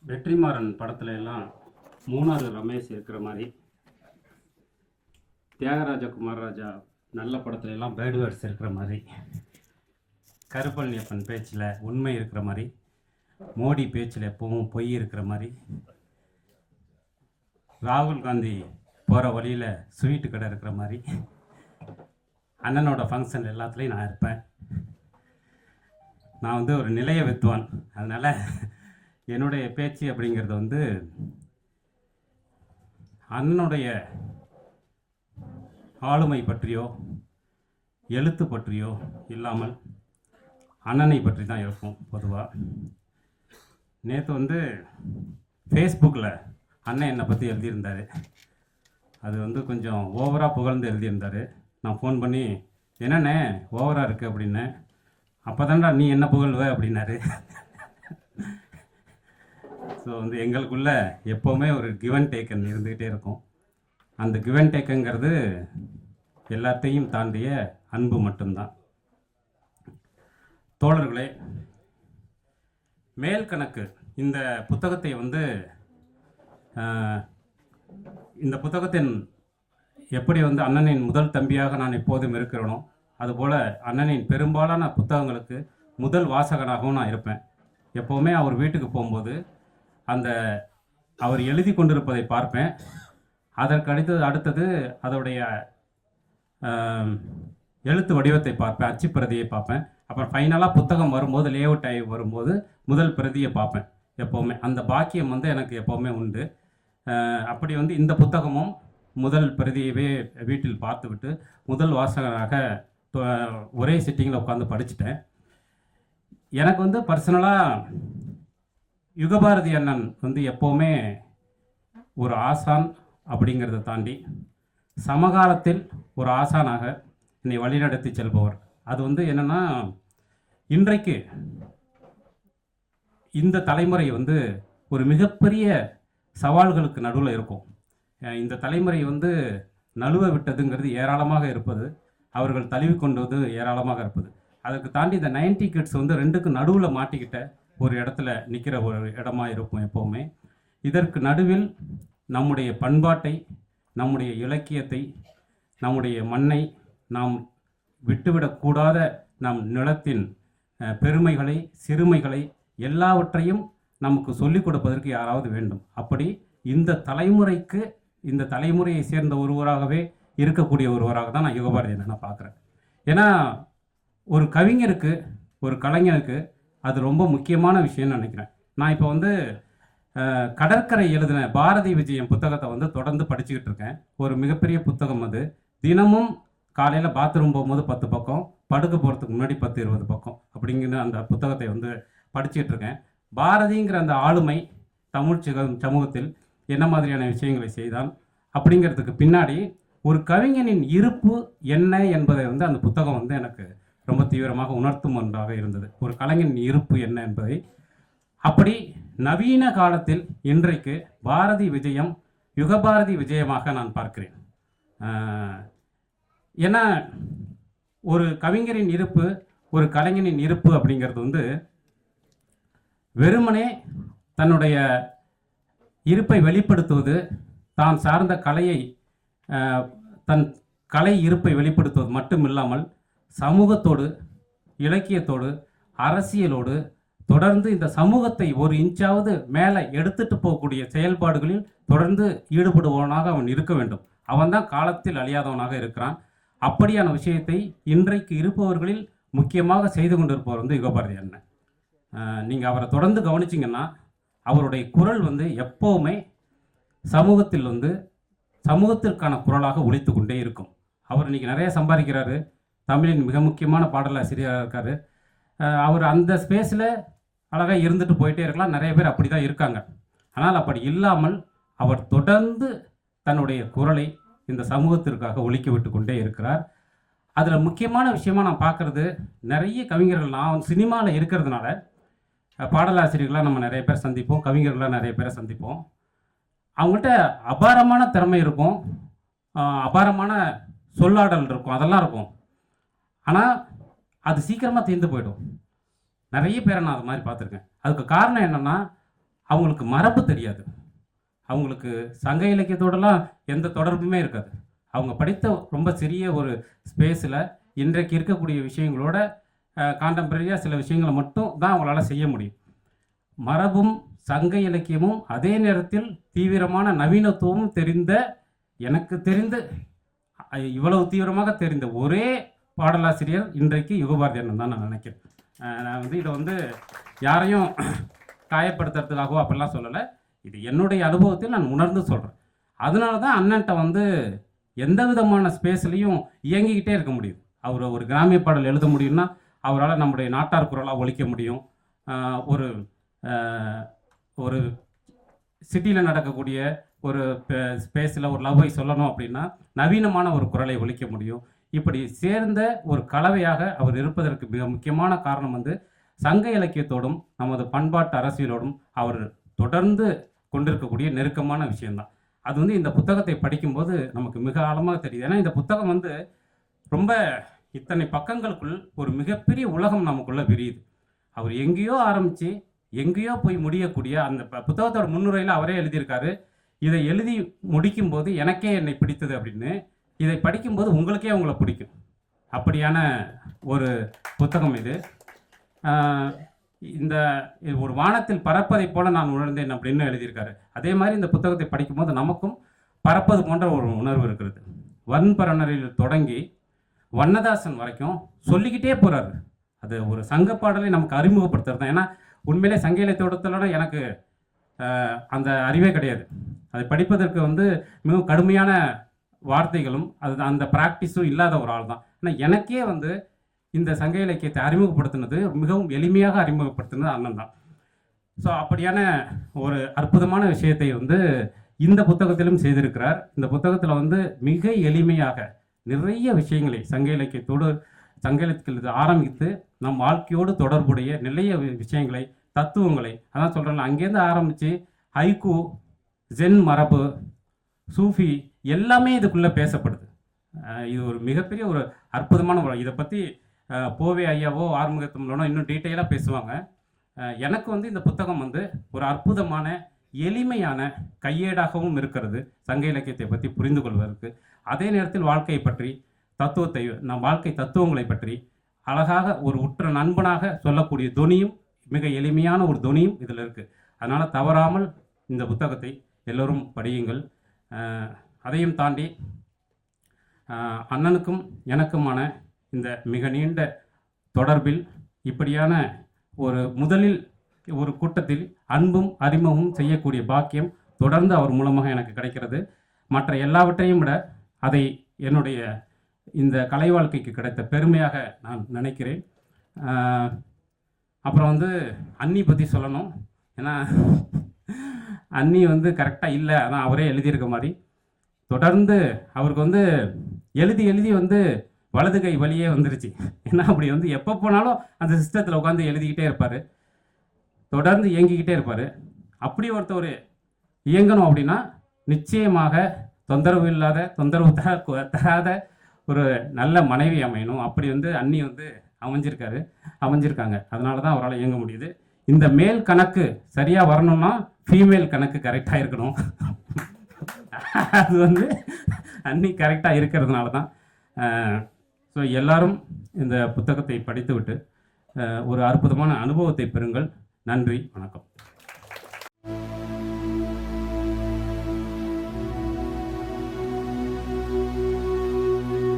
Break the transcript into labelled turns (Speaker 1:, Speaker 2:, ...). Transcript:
Speaker 1: வெற்றிமாறன் படத்துல எல்லாம் மூணாறு ரமேஷ் இருக்கிற மாதிரி, தியாகராஜ குமாரராஜா நல்ல படத்துல எல்லாம் பேர்டு வேர்ட்ஸ் இருக்கிற மாதிரி, கருப்பழனியப்பன் பேச்சில் உண்மை இருக்கிற மாதிரி, மோடி பேச்சில் எப்பவும் பொய் இருக்கிற மாதிரி, ராகுல் காந்தி போகிற வழியில் ஸ்வீட்டு கடை இருக்கிற மாதிரி, அண்ணனோட ஃபங்க்ஷன் எல்லாத்துலேயும் நான் இருப்பேன். நான் வந்து ஒரு நிலைய வித்வான், அதனால் என்னுடைய பேச்சு அப்படிங்கிறது வந்து அண்ணனுடைய ஆளுமை பற்றியோ எழுத்து பற்றியோ இல்லாமல் அண்ணனை பற்றி தான் இருக்கும். பொதுவாக நேற்று வந்து ஃபேஸ்புக்கில் அண்ணன் என்னை பற்றி எழுதியிருந்தார். அது வந்து கொஞ்சம் ஓவராக புகழ்ந்து எழுதியிருந்தார். நான் ஃபோன் பண்ணி என்னண்ணே ஓவராக இருக்குது அப்படின்னேன். அப்போ தான்டா நீ என்ன புகழ்வ அப்படின்னாரு. ஸோ வந்து எங்களுக்குள்ள எப்போவுமே ஒரு கிவ் அண்ட் டேக்கன் இருந்துக்கிட்டே இருக்கும். அந்த கிவ் அண்ட் டேக்குங்கிறது எல்லாத்தையும் தாண்டிய அன்பு மட்டும்தான். தோழர்களே, மேல் கணக்கு இந்த புத்தகத்தை வந்து இந்த புத்தகத்தின் எப்படி வந்து அண்ணனின் முதல் தம்பியாக நான் எப்போதும் இருக்கிறேனோ அதுபோல் அண்ணனின் பெரும்பாலான புத்தகங்களுக்கு முதல் வாசகனாகவும் நான் இருப்பேன். எப்போவுமே அவர் வீட்டுக்கு போகும்போது அந்த அவர் எழுதி கொண்டிருப்பதை பார்ப்பேன். அதற்கு அடுத்தது அதோடைய எழுத்து வடிவத்தை பார்ப்பேன், அச்சு பிரதியை பார்ப்பேன். அப்புறம் ஃபைனலாக புத்தகம் வரும்போது லேஅவுட் ஆகி வரும்போது முதல் பிரதியை பார்ப்பேன். எப்போவுமே அந்த பாக்கியம் வந்து எனக்கு எப்போவுமே உண்டு. அப்படி வந்து இந்த புத்தகமும் முதல் பிரதியவே வீட்டில் பார்த்துவிட்டு முதல் வாசகராக ஒரே சிட்டிங்கில் உட்காந்து படிச்சுட்டேன். எனக்கு வந்து பர்சனலாக யுகபாரதி அண்ணன் வந்து எப்போவுமே ஒரு ஆசான் அப்படிங்கிறத தாண்டி சமகாலத்தில் ஒரு ஆசானாக என்னை வழிநடத்தி செல்பவர். அது வந்து என்னென்னா, இன்றைக்கு இந்த தலைமுறை வந்து ஒரு மிகப்பெரிய சவால்களுக்கு நடுவில் இருக்கும். இந்த தலைமுறை வந்து நழுவ விட்டதுங்கிறது ஏராளமாக இருப்பது, அவர்கள் தழுவி கொண்டது ஏராளமாக இருப்பது. அதுக்கு தாண்டி இந்த 90 கிட்ஸ் வந்து ரெண்டுக்கு நடுவில் மாட்டிக்கிட்ட ஒரு இடத்துல நிற்கிற ஒரு இடமா இருக்கும் எப்போவுமே. இதற்கு நடுவில் நம்முடைய பண்பாட்டை, நம்முடைய இலக்கியத்தை, நம்முடைய மண்ணை நாம் விட்டுவிடக்கூடாத நம் நிலத்தின் பெருமைகளை, சிறுமைகளை எல்லாவற்றையும் நமக்கு சொல்லிக் கொடுப்பதற்கு யாராவது வேண்டும். அப்படி இந்த தலைமுறைக்கு, இந்த தலைமுறையை சேர்ந்த ஒருவராகவே இருக்கக்கூடிய ஒருவராக தான் நான் யுகபாரதி நான் பார்க்குறேன். ஏன்னா ஒரு கவிஞருக்கு, ஒரு கலைஞருக்கு அது ரொம்ப முக்கியமான விஷயம்னு நினைக்கிறேன். நான் இப்போ வந்து கடற்கரை எழுதின பாரதி விஜயம் புத்தகத்தை வந்து தொடர்ந்து படிச்சுக்கிட்டு இருக்கேன். ஒரு மிகப்பெரிய புத்தகம் அது. தினமும் காலையில் பாத்ரூம் போகும்போது 10 பக்கம், படுக்க போகிறதுக்கு முன்னாடி 10-20 பக்கம் அப்படிங்கிற அந்த புத்தகத்தை வந்து படிச்சுக்கிட்டு இருக்கேன். பாரதிங்கிற அந்த ஆளுமை தமிழ் சமூகத்தில் என்ன மாதிரியான விஷயங்களை செய்தான் அப்படிங்கிறதுக்கு பின்னாடி ஒரு கவிஞனின் இருப்பு என்ன என்பதை வந்து அந்த புத்தகம் வந்து எனக்கு ரொம்ப தீவிரமாக உணர்த்தும் ஒன்றாக இருந்தது. ஒரு கலைஞனின் இருப்பு என்ன என்பதை. அப்படி நவீன காலத்தில் இன்றைக்கு பாரதி விஜயம் யுகபாரதி விஜயமாக நான் பார்க்கிறேன். ஏன்னா ஒரு கவிஞரின் இருப்பு, ஒரு கலைஞனின் இருப்பு அப்படிங்கிறது வந்து வெறுமனே தன்னுடைய இருப்பை வெளிப்படுத்துவது, தான் சார்ந்த கலையை, தன் கலை இருப்பை வெளிப்படுத்துவது மட்டும் இல்லாமல் சமூகத்தோடு, இலக்கியத்தோடு, அரசியலோடு தொடர்ந்து இந்த சமூகத்தை ஒரு இன்ச்சாவது மேலே எடுத்துட்டு போகக்கூடிய செயல்பாடுகளில் தொடர்ந்து ஈடுபடுபவனாக அவன் இருக்க வேண்டும். அவன்தான் காலத்தில் அழியாதவனாக இருக்கிறான். அப்படியான விஷயத்தை இன்றைக்கு இருப்பவர்களில் முக்கியமாக செய்து கொண்டிருப்பவர் வந்து யுகபாரதி அண்ணன். நீங்கள் அவரை தொடர்ந்து கவனிச்சிங்கன்னா அவருடைய குரல் வந்து எப்போவுமே சமூகத்தில் வந்து சமூகத்திற்கான குரலாக ஒலித்து கொண்டே இருக்கும். அவர் இன்றைக்கி நிறைய சம்பாதிக்கிறாரு, தமிழின் மிக முக்கியமான பாடலாசிரியராக இருக்கார். அவர் அந்த ஸ்பேஸில் அழகாக இருந்துட்டு போயிட்டே இருக்கலாம். நிறைய பேர் அப்படி தான் இருக்காங்க. ஆனால் அப்படி இல்லாமல் அவர் தொடர்ந்து தன்னுடைய குரலை இந்த சமூகத்திற்காக ஒலிக்க விட்டு கொண்டே இருக்கிறார். அதில் முக்கியமான விஷயமாக நான் பார்க்குறது, நிறைய கவிஞர்கள், நான் சினிமாவில் இருக்கிறதுனால பாடலாசிரியர்களாக நம்ம நிறைய பேர் சந்திப்போம், கவிஞர்களாக நிறைய பேரை சந்திப்போம். அவங்கள்ட்ட அபாரமான திறமை இருக்கும், அபாரமான சொல்லாடல் இருக்கும், அதெல்லாம் இருக்கும். ஆனால் அது சீக்கிரமாக தீர்ந்து போயிடும். நிறைய பேரை நான் அது மாதிரி பார்த்துருக்கேன். அதுக்கு காரணம் என்னென்னா, அவங்களுக்கு மரபு தெரியாது. அவங்களுக்கு சங்க இலக்கியத்தோடலாம் எந்த தொடர்புமே இருக்காது. அவங்க படித்த ரொம்ப சிறிய ஒரு ஸ்பேஸில் இன்றைக்கு இருக்கக்கூடிய விஷயங்களோட கான்டெம்பரரியாக சில விஷயங்களை மட்டும் தான் அவங்களால செய்ய முடியும். மரபும் சங்க இலக்கியமும் அதே நேரத்தில் தீவிரமான நவீனத்துவமும் தெரிந்த, எனக்கு தெரிந்து இவ்வளவு தீவிரமாக தெரிந்த ஒரே பாடலாசிரியர் இன்றைக்கு யுகபாரதி அண்ணன் தான் நான் நினைக்கிறேன். நான் வந்து இதை வந்து யாரையும் காயப்படுத்துறதுக்காகவோ அப்படிலாம் சொல்லலை. இது என்னுடைய அனுபவத்தில் நான் உணர்ந்து சொல்கிறேன். அதனால தான் அண்ணன்ட்ட வந்து எந்த விதமான ஸ்பேஸ்லையும் இயங்கிக்கிட்டே இருக்க முடியுது. அவர் ஒரு கிராமிய பாடல் எழுத முடியும்னா அவரால் நம்முடைய நாட்டார் குரலாக ஒலிக்க முடியும். ஒரு ஒரு சிட்டியில் நடக்கக்கூடிய ஒரு ஸ்பேஸில் ஒரு லவ்வை சொல்லணும் அப்படின்னா நவீனமான ஒரு குரலை ஒலிக்க முடியும். இப்படி சேர்ந்த ஒரு கலவையாக அவர் இருப்பதற்கு மிக முக்கியமான காரணம் வந்து சங்க இலக்கியத்தோடும் நமது பண்பாட்டு அரசியலோடும் அவர் தொடர்ந்து கொண்டிருக்கக்கூடிய நெருக்கமான விஷயம்தான். அது வந்து இந்த புத்தகத்தை படிக்கும்போது நமக்கு மிக ஆழமாக தெரியுது. ஏன்னா இந்த புத்தகம் வந்து ரொம்ப இத்தனை பக்கங்களுக்குள் ஒரு மிகப்பெரிய உலகம் நமக்குள்ள விரியுது. அவர் எங்கேயோ ஆரம்பித்து எங்கேயோ போய் முடியக்கூடிய அந்த புத்தகத்தோட முன்னுரையில் அவரே எழுதியிருக்காரு. இதை எழுதி முடிக்கும்போது எனக்கே என்னை பிடித்தது அப்படின்னு. இதை படிக்கும்போது உங்களுக்கே உங்களை பிடிக்கும். அப்படியான ஒரு புத்தகம் இது. இந்த ஒரு வானத்தில் பறப்பதை போல நான் உணர்ந்தேன் அப்படின்னு எழுதியிருக்காரு. அதே மாதிரி இந்த புத்தகத்தை படிக்கும்போது நமக்கும் பறப்பது போன்ற ஒரு உணர்வு இருக்கிறது. வன்பரணரில் தொடங்கி வண்ணதாசன் வரைக்கும் சொல்லிக்கிட்டே போகிறாரு. அது ஒரு சங்க பாடலை நமக்கு அறிமுகப்படுத்துறது தான். ஏன்னா உண்மையிலே சங்க இலக்கியத்தோட எனக்கு அந்த அறிவே கிடையாது. அதை படிப்பதற்கு வந்து மிகவும் கடுமையான வார்த்தைகளும் அது அந்த ப்ராக்டிஸும் இல்லாத ஒரு ஆள் தான். ஆனால் எனக்கே வந்து இந்த சங்க இலக்கியத்தை அறிமுகப்படுத்தினது மிகவும் எளிமையாக அறிமுகப்படுத்தினது அண்ணன் தான். ஸோ அப்படியான ஒரு அற்புதமான விஷயத்தை வந்து இந்த புத்தகத்திலும் செய்திருக்கிறார். இந்த புத்தகத்தில் வந்து மிக எளிமையாக நிறைய விஷயங்களை சங்க இலக்கியத்தில் ஆரம்பித்து நம் வாழ்க்கையோடு தொடர்புடைய நிறைய விஷயங்களை, தத்துவங்களை, அதான் சொல்கிறேன், அங்கேருந்து ஆரம்பித்து ஹைக்கூ, ஜென் மரபு, சூஃபி எல்லாமே இதுக்குள்ளே பேசப்படுது. இது ஒரு மிகப்பெரிய ஒரு அற்புதமான இதை பற்றி போவே ஐயாவோ ஆறுமுகத்தமிழனோ இன்னும் டீட்டெயிலாக பேசுவாங்க. எனக்கு வந்து இந்த புத்தகம் வந்து ஒரு அற்புதமான எளிமையான கையேடாகவும் இருக்கிறது சங்க இலக்கியத்தை பற்றி புரிந்து கொள்வதற்கு. அதே நேரத்தில் வாழ்க்கையை பற்றி, தத்துவத்தை, நம் வாழ்க்கை தத்துவங்களை பற்றி அழகாக ஒரு உற்ற நண்பனாக சொல்லக்கூடிய தொனியும், மிக எளிமையான ஒரு தொனியும் இதில் இருக்குது. அதனால் தவறாமல் இந்த புத்தகத்தை எல்லோரும் படியுங்கள். அதையும் தாண்டி அண்ணனுக்கும் எனக்குமான இந்த மிக நீண்ட தொடர்பில் இப்படியான ஒரு முதலில் ஒரு கூட்டத்தில் அன்பும் அறிமுகமும் செய்யக்கூடிய பாக்கியம் தொடர்ந்து அவர் மூலமாக எனக்கு கிடைக்கிறது. மற்ற எல்லாவற்றையும் விட அதை என்னுடைய இந்த கலை வாழ்க்கைக்கு கிடைத்த பெருமையாக நான் நினைக்கிறேன். அப்புறம் வந்து அண்ணி பற்றி சொல்லணும். ஏன்னா அண்ணி வந்து கரெக்டாக இல்லை, அதான் அவரே எழுதியிருக்க மாதிரி தொடர்ந்து அவருக்கு வந்து எழுதி வந்து வலது கை வழியே வந்துருச்சு. ஏன்னா அப்படி வந்து எப்போ போனாலும் அந்த சிஸ்டத்தில் உட்காந்து எழுதிக்கிட்டே இருப்பார், தொடர்ந்து இயங்கிக்கிட்டே இருப்பார். அப்படி ஒருத்தர் இயங்கணும் அப்படின்னா நிச்சயமாக தொந்தரவு இல்லாத, தொந்தரவு தராத ஒரு நல்ல மனைவி அமையணும். அப்படி வந்து அண்ணி வந்து அமைஞ்சிருக்காங்க. அதனால தான் அவரால் இயங்க முடியுது. இந்த மேல் கணக்கு சரியாக வரணும்னா ஃபீமேல் கணக்கு கரெக்டாக இருக்கணும். அது வந்து அன்னி கரெக்டாக இருக்கிறதுனால தான். ஸோ எல்லாரும் இந்த புத்தகத்தை படித்துவிட்டு ஒரு அற்புதமான அனுபவத்தை பெறுங்கள். நன்றி, வணக்கம்.